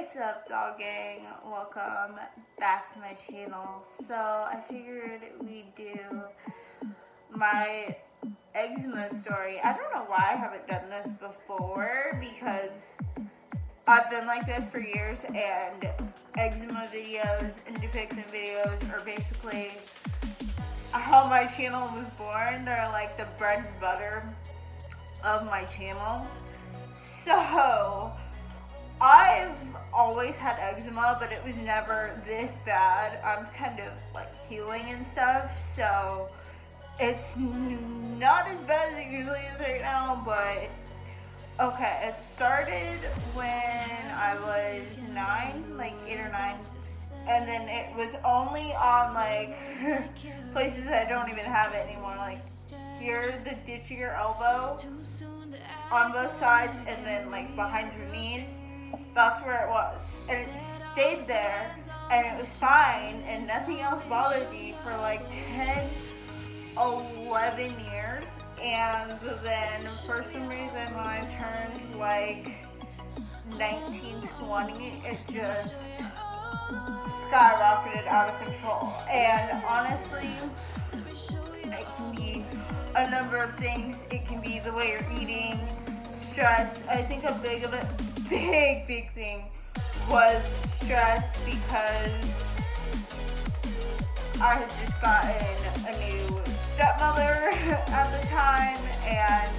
What's up, dog gang? Welcome back to my channel. So I figured we'd do my eczema story. I don't know why I haven't done this before because I've been like this for years, and eczema videos and depiction videos are basically how my channel was born. They're like the bread and butter of my channel. So I've always had eczema, but it was never this bad. I'm kind of like healing and stuff, so it's not as bad as it usually is right now, but okay, it started when I was 9, like 8 or 9, and then it was only on like places that don't even have it anymore, like here, the ditch of your elbow, on both sides, and then like behind your knees. That's where it was, and it stayed there, and it was fine, and nothing else bothered me for like 10, 11 years, and then for some reason when I turned like 19, 20, it just skyrocketed out of control. And honestly, it can be a number of things. It can be the way you're eating, stress. I think a big thing was stress, because I had just gotten a new stepmother at the time, and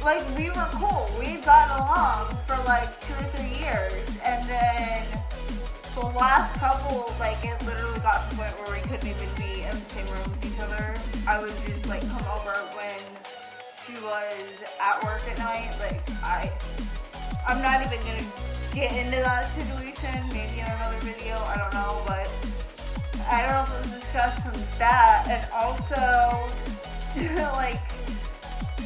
like we were cool. We had gotten along for like 2 or 3 years, and then the last couple, like it literally got to the point where we couldn't even be in the same room with each other. I would just like come over when she was at work at night. Like I'm not even gonna get into that situation, maybe in another video, I don't know, but I don't know if it was discussed from that. And also, like,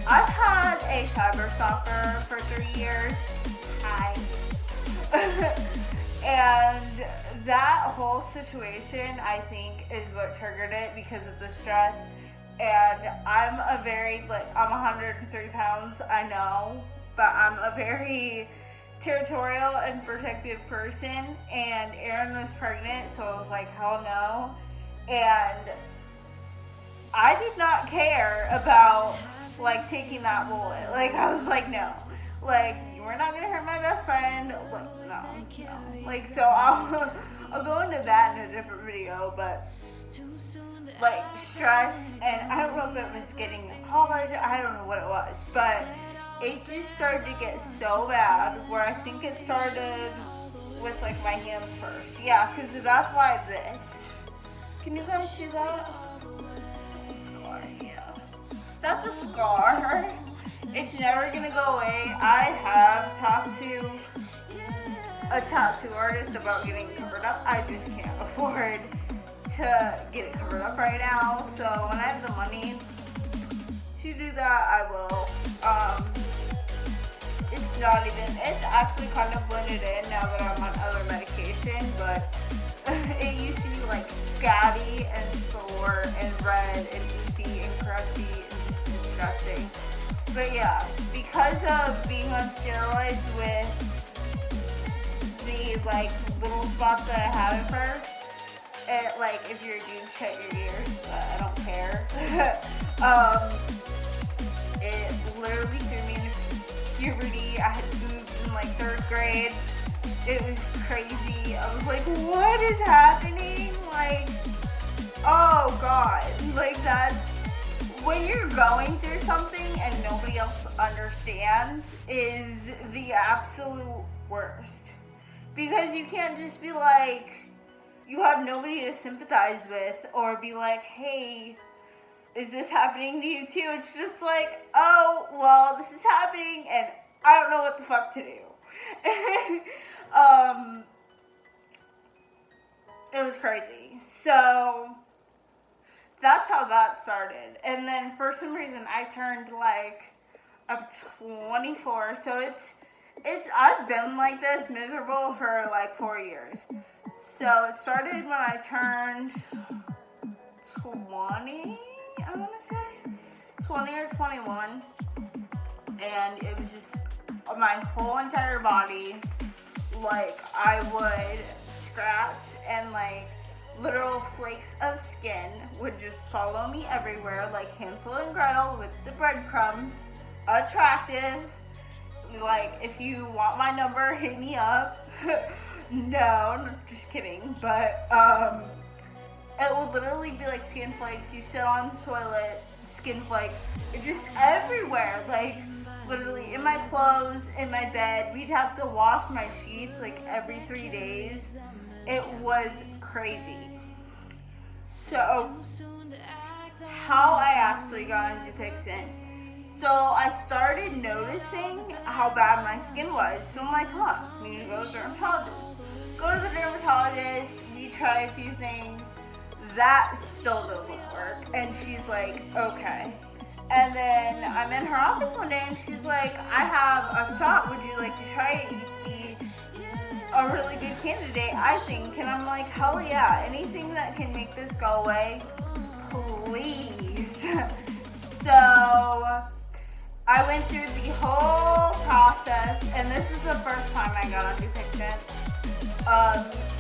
I've had a cyber stalker for 3 years. Hi. And that whole situation, I think, is what triggered it because of the stress. And I'm I'm 103 pounds, I know, but I'm a very territorial and protective person, and Erin was pregnant, so I was like, hell no. And I did not care about like taking that bullet. Like I was like, no, like you are not gonna hurt my best friend. Like no. Like so I'll go into that in a different video, but like stress, and I don't know if it was getting to college, I don't know what it was, but it just started to get so bad where I think it started with like my hands first. Yeah, because that's why this. Can you guys see that? Scar, yeah. That's a scar. It's never gonna go away. I have talked to a tattoo artist about getting covered up. I just can't afford to get it covered up right now. So when I have the money to do that, I will. It's actually kind of blended in now that I'm on other medication, but it used to be like scabby and sore and red and goofy and crusty and disgusting. But yeah, because of being on steroids with the like little spots that I have at first, it, like if you're a dude, shut your ears, but I don't care. It literally threw me into puberty. I had boobs in like 3rd grade. It was crazy. I was like, what is happening? Like, oh god. Like that, when you're going through something and nobody else understands, is the absolute worst. Because you can't just be like, you have nobody to sympathize with or be like, hey, is this happening to you too? It's just like, oh, well, this is happening and I don't know what the fuck to do. It was crazy. So that's how that started. And then for some reason I turned like, I'm 24, so I've been like this miserable for like 4 years. So it started when I turned 20, I want to say 20 or 21, and it was just my whole entire body like, I would scratch and, like, literal flakes of skin would just follow me everywhere, like Hansel and Gretel with the breadcrumbs. Attractive. Like, if you want my number, hit me up. No, just kidding. But, it would literally be like skin flakes. You sit on the toilet, skin flakes. It's just everywhere. Like, literally in my clothes, in my bed. We'd have to wash my sheets like every 3 days. It was crazy. So, how I actually got into fixing. So, I started noticing how bad my skin was. So, I'm like, I need to go to the dermatologist. Go to the dermatologist, we try a few things. That still doesn't work. And she's like, okay. And then I'm in her office one day and she's like, I have a shot. Would you like to try it? You'd be a really good candidate, I think. And I'm like, hell yeah. Anything that can make this go away, please. So I went through the whole process, and this is the first time I got on Dupixent.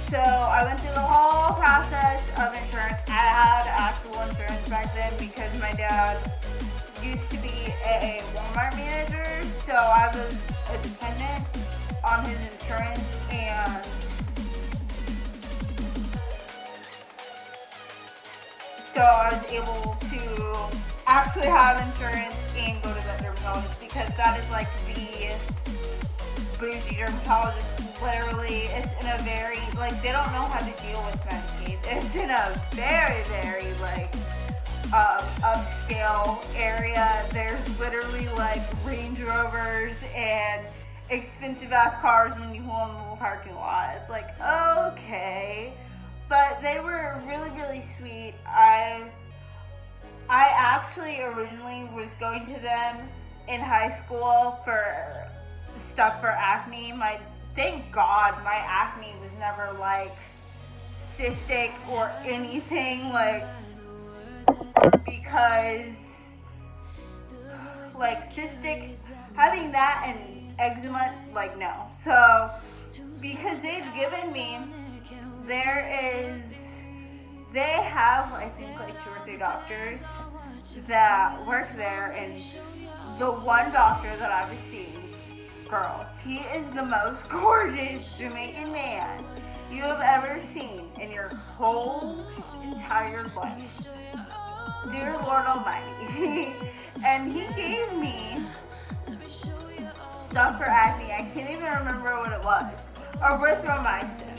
So I went through the whole process of insurance. I had actual insurance back then because my dad used to be a Walmart manager, so I was a dependent on his insurance, and so I was able to actually have insurance and go to that dermatologist because that is like the bougie dermatologist. Literally, it's in a very, like, they don't know how to deal with Medicaid. It's in a very, very, like, upscale area. There's literally, like, Range Rovers and expensive-ass cars when you pull in the little parking lot. It's like, okay. But they were really, really sweet. I actually originally was going to them in high school for stuff for acne. Thank God my acne was never like cystic or anything, like, because like cystic, having that and eczema, like, no. So because they've given me, they have, I think, like 2 or 3 doctors that work there, and the one doctor that I've seen, girl, he is the most gorgeous Jamaican man you have ever seen in your whole entire life. Dear Lord Almighty. And he gave me stuff for acne. I can't even remember what it was. Erythromycin.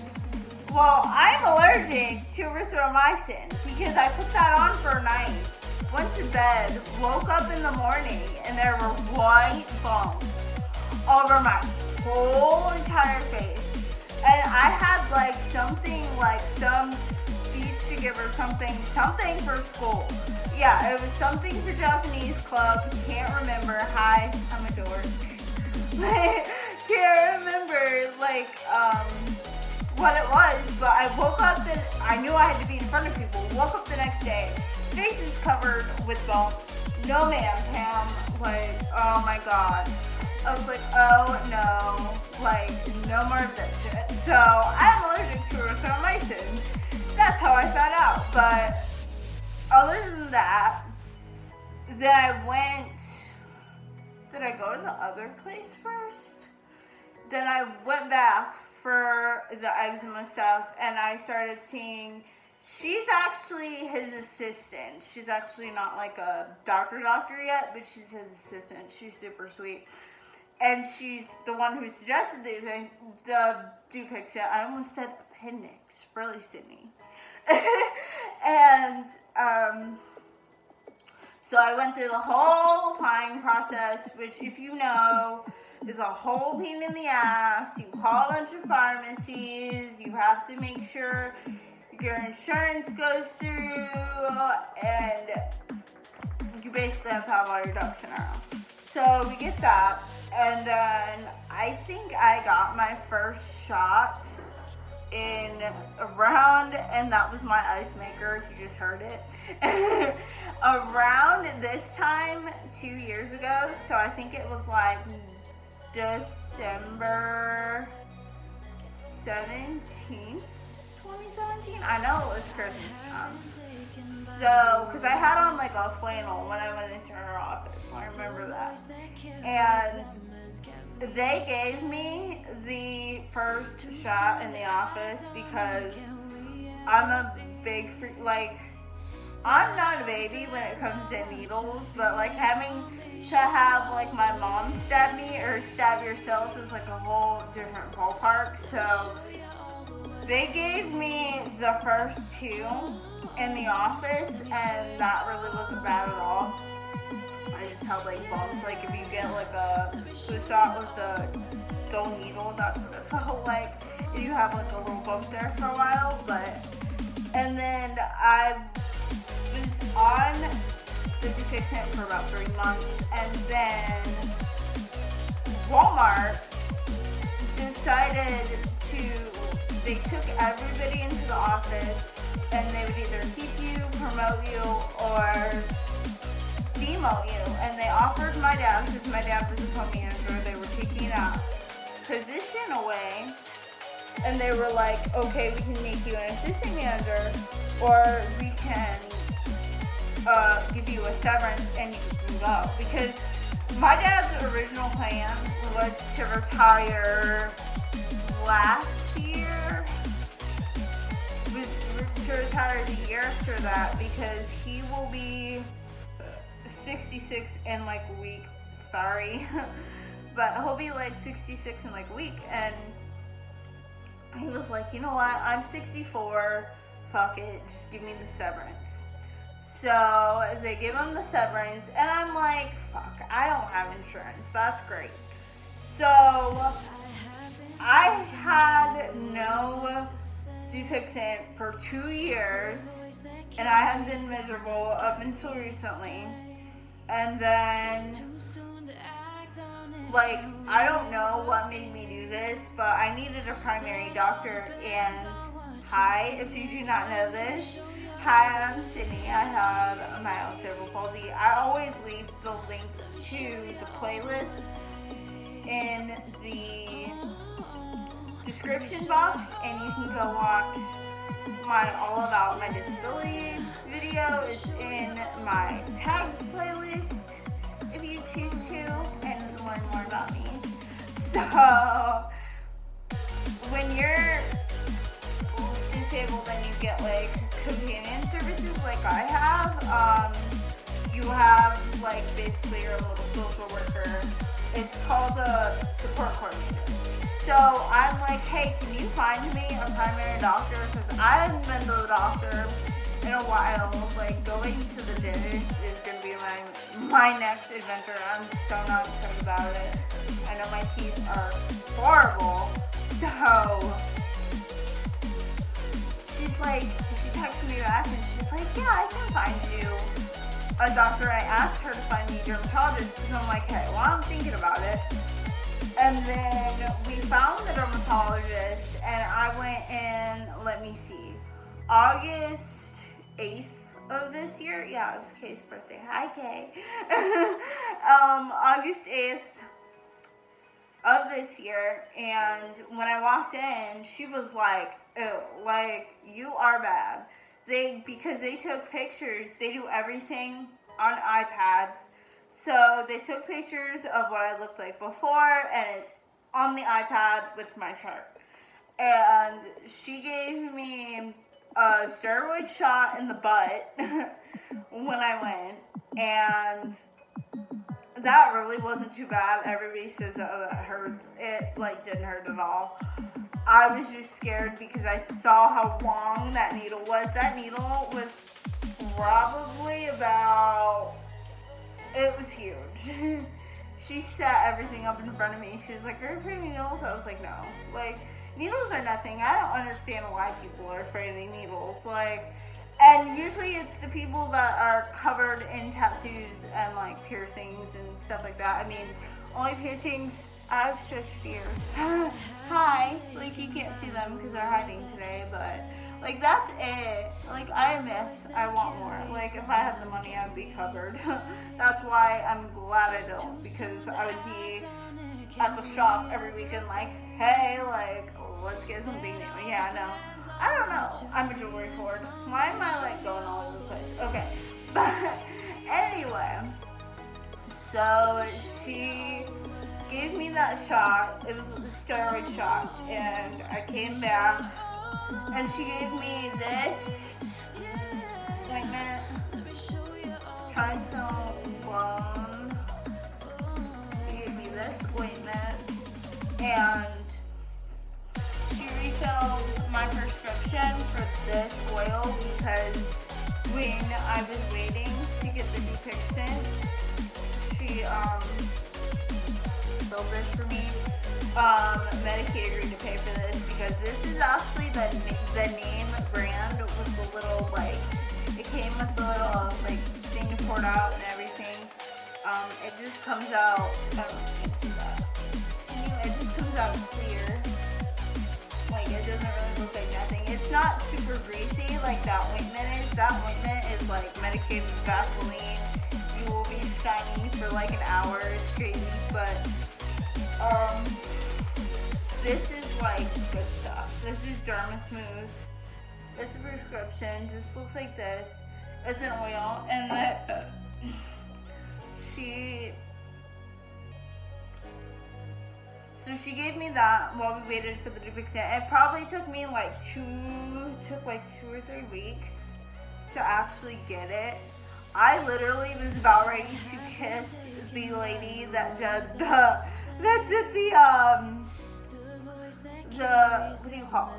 Well, I'm allergic to erythromycin because I put that on for a night, went to bed, woke up in the morning, and there were white bumps over my whole entire face. And I had like something, like some speech to give or something for school. Yeah, it was something for Japanese club. Can't remember. Hi, I'm a dork. Can't remember like what it was, but I woke up and I knew I had to be in front of people. Woke up the next day, face is covered with bumps. No ma'am, Pam. Like, oh my god. I was like, oh no, like, no more of this shit. So, I'm allergic to erythromycin. That's how I found out. But, other than that, then did I go to the other place first? Then I went back for the eczema stuff, and I started seeing, she's actually his assistant. She's actually not like a doctor yet, but she's his assistant. She's super sweet. And she's the one who suggested the Dupixent. I almost said appendix, really, Cydney. And so I went through the whole applying process, which, if you know, is a whole pain in the ass. You call a bunch of pharmacies. You have to make sure your insurance goes through, and you basically have to have all your ducks in a row. So we get that. And then I think I got my first shot in around, and that was my ice maker, if you just heard it, around this time 2 years ago. So I think it was like December 17th, 2017. I know it was Christmas time. So, because I had on like a flannel when I went into her office. I remember that. And they gave me the first shot in the office because I'm a big freak. Like, I'm not a baby when it comes to needles, but like having to have like my mom stab me or stab yourself is like a whole different ballpark. So they gave me the first two in the office, and that really wasn't bad at all. I just held like bumps. Like if you get like a flu shot with a dull needle, that's what it felt like. If you have like a little bump there for a while, but and then I was on the Dupixent for about 3 months, and then Walmart decided they took everybody into the office, and they would either keep you, promote you, or demote you. And they offered my dad, because my dad was a co-manager, they were taking that position away, and they were like, okay, we can make you an assistant manager, or we can give you a severance and you can go. Because my dad's original plan was to retire last year, to retire the year after that, because he will be 66 in like a week. Sorry. But he'll be like 66 in like a week. And he was like, you know what? I'm 64. Fuck it. Just give me the severance. So they give him the severance. And I'm like, fuck. I don't have insurance. That's great. So I had no Dupixent for 2 years. And I had been miserable up until recently. And then, like, I don't know what made me do this, but I needed a primary doctor. And hi, if you do not know this, hi, I'm Cydney. I have mild cerebral palsy. I always leave the link to the playlist in the description box, and you can go watch my all about my disability video. Is in my tags playlist if you choose to and learn more about me. So when you're disabled and you get like companion services like I have, you have like basically your little social worker. It's called a support coordinator. So I'm like, hey, can you find me a primary doctor? Because I haven't been to the doctor in a while. Like, going to the dentist is going to be my next adventure. I'm so not excited about it. I know my teeth are horrible. So she texted me back and she's like, yeah, I can find you a doctor. I asked her to find me a dermatologist. So I'm like, hey, well, I'm thinking about it. And then we found the dermatologist, and I went in, let me see, August 8th of this year. Yeah, it was Kay's birthday. Hi, Kay. August 8th of this year, and when I walked in, she was like, ew, like, you are bad. Because they took pictures, they do everything on iPads. So they took pictures of what I looked like before, and it's on the iPad with my chart. And she gave me a steroid shot in the butt when I went, and that really wasn't too bad. Everybody says that hurts. It like didn't hurt at all. I was just scared because I saw how long that needle was. That needle was probably about... It was huge. She set everything up in front of me. She was like, are you afraid of needles? I was like, no. Like, needles are nothing. I don't understand why people are afraid of needles. Like, and usually it's the people that are covered in tattoos and, like, piercings and stuff like that. I mean, only piercings, I have such fear. Hi. Like, you can't see them because they're hiding today, but... Like, that's it. Like, I want more. Like, if I had the money, I'd be covered. That's why I'm glad I don't, because I would be at the shop every weekend like, hey, like, let's get something new. Yeah, no. I don't know. I'm a jewelry hoard. Why am I like going all over the place? Okay. But anyway. So she gave me that shot. It was a steroid shot. And I came back. And she gave me this ointment. Tricyclone. She gave me this ointment. And she refilled my prescription for this oil because when I was waiting to get the Dupixent, she filled this for me. Medicaid agreed to pay for this because this is actually the name brand with the little like, it came with the little like thing to pour it out and everything. It just comes out, I don't know if you can see that. It just comes out clear. Like, it doesn't really look like nothing. It's not super greasy like that ointment is. That ointment is like medicated with Vaseline. You will be shiny for like an hour. It's crazy, but this is like good stuff. This is Derma Smooth. It's a prescription. Just looks like this. It's an oil, and she gave me that while we waited for the Dupixent. It probably took me like 2 or 3 weeks to actually get it. I literally was about ready to kiss the lady that does the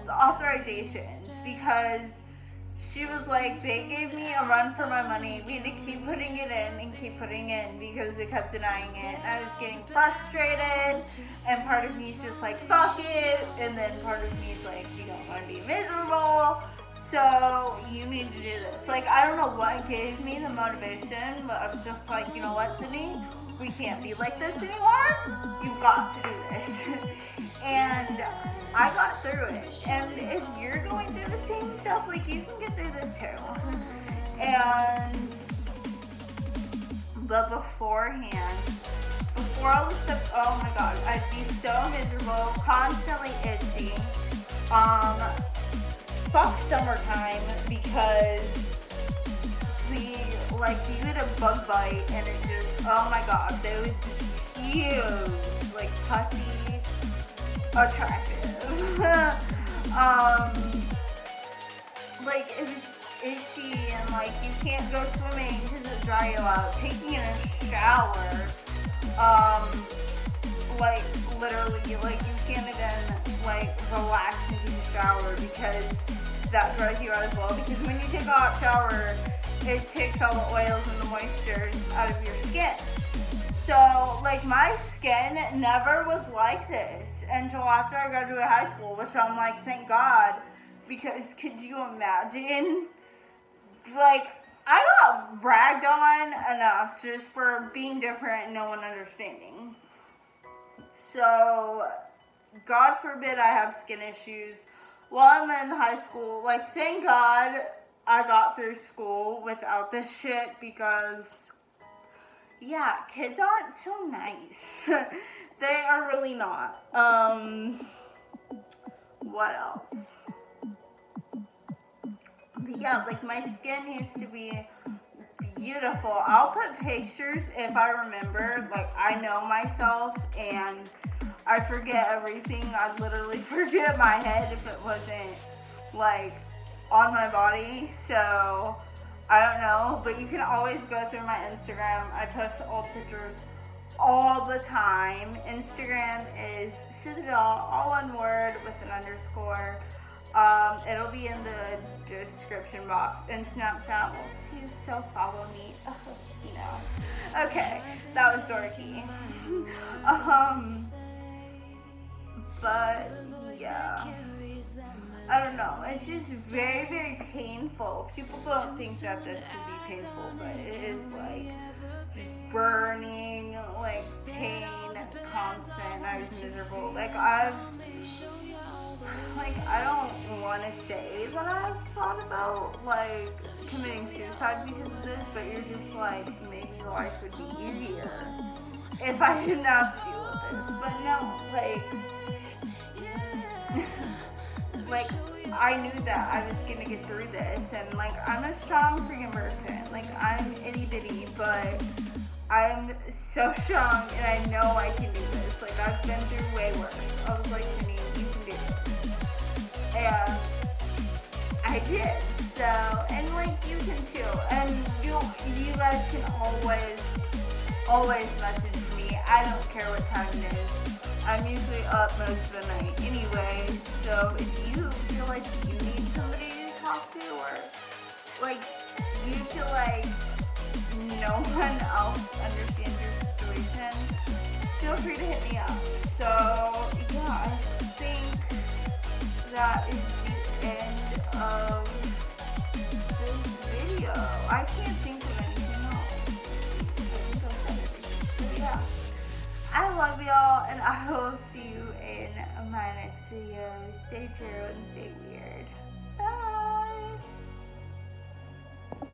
authorizations, because she was like, they gave me a run for my money. We had to keep putting it in and keep putting in because they kept denying it. And I was getting frustrated, and part of me is just like, fuck it. And then part of me is like, you don't want to be miserable, so you need to do this. Like, I don't know what gave me the motivation, but I was just like, you know what, Cydney? We can't be like this anymore. You've got to do this. And I got through it. And if you're going through the same stuff, like, you can get through this too. But beforehand, before all this stuff, oh my god, I'd be so miserable, constantly itchy. Fuck summertime, because you get a bug bite and it just, oh my god, those huge, like, pussy, attractive. Like, it's itchy and, like, you can't go swimming because it dry you out. Taking in a shower, like, literally, like, you can't even, like, relax into the shower because that dries you out as well. Because when you take a hot shower, it takes all the oils and the moistures out of your skin. So, like, my skin never was like this until after I graduated high school, which I'm like, thank God, because could you imagine? Like, I got bragged on enough just for being different and no one understanding. So, God forbid I have skin issues while I'm in high school. Like, thank God I got through school without this shit, because, yeah, kids aren't so nice. They are really not. What else? But yeah, like, my skin used to be beautiful. I'll put pictures if I remember. Like, I know myself and I forget everything. I'd literally forget my head if it wasn't, like, on my body. So, I don't know. But you can always go through my Instagram. I post old pictures all the time. Instagram is CYDTHEDOLL, all one word with an underscore. It'll be in the description box. And Snapchat, well, too, so follow me. You know. Okay, that was dorky. But, yeah. I don't know. It's just very, very painful. People don't think that this could be painful, but it is, like, just burning, like, pain, constant. I was miserable. Like, I don't want to say that I've thought about, like, committing suicide because of this, but you're just like, maybe life would be easier if I didn't have to deal with this. But no, like, like, I knew that I was gonna get through this, and like, I'm a strong freaking person. Like, I'm itty bitty, but I'm so strong, and I know I can do this. Like, I've been through way worse. I was like, Janine, you can do this. And I did. So, and like, you can too. And you guys can always message me. I don't care what time it is. I'm usually up most of the night anyway. So if you feel like you need somebody to talk to, or like you feel like no one else understands your situation, feel free to hit me up. So yeah, I think that is the end of this video. I can't think of anything else. I think I've said everything. So yeah, I love y'all, and I will see you in my next video. Stay true and stay weird.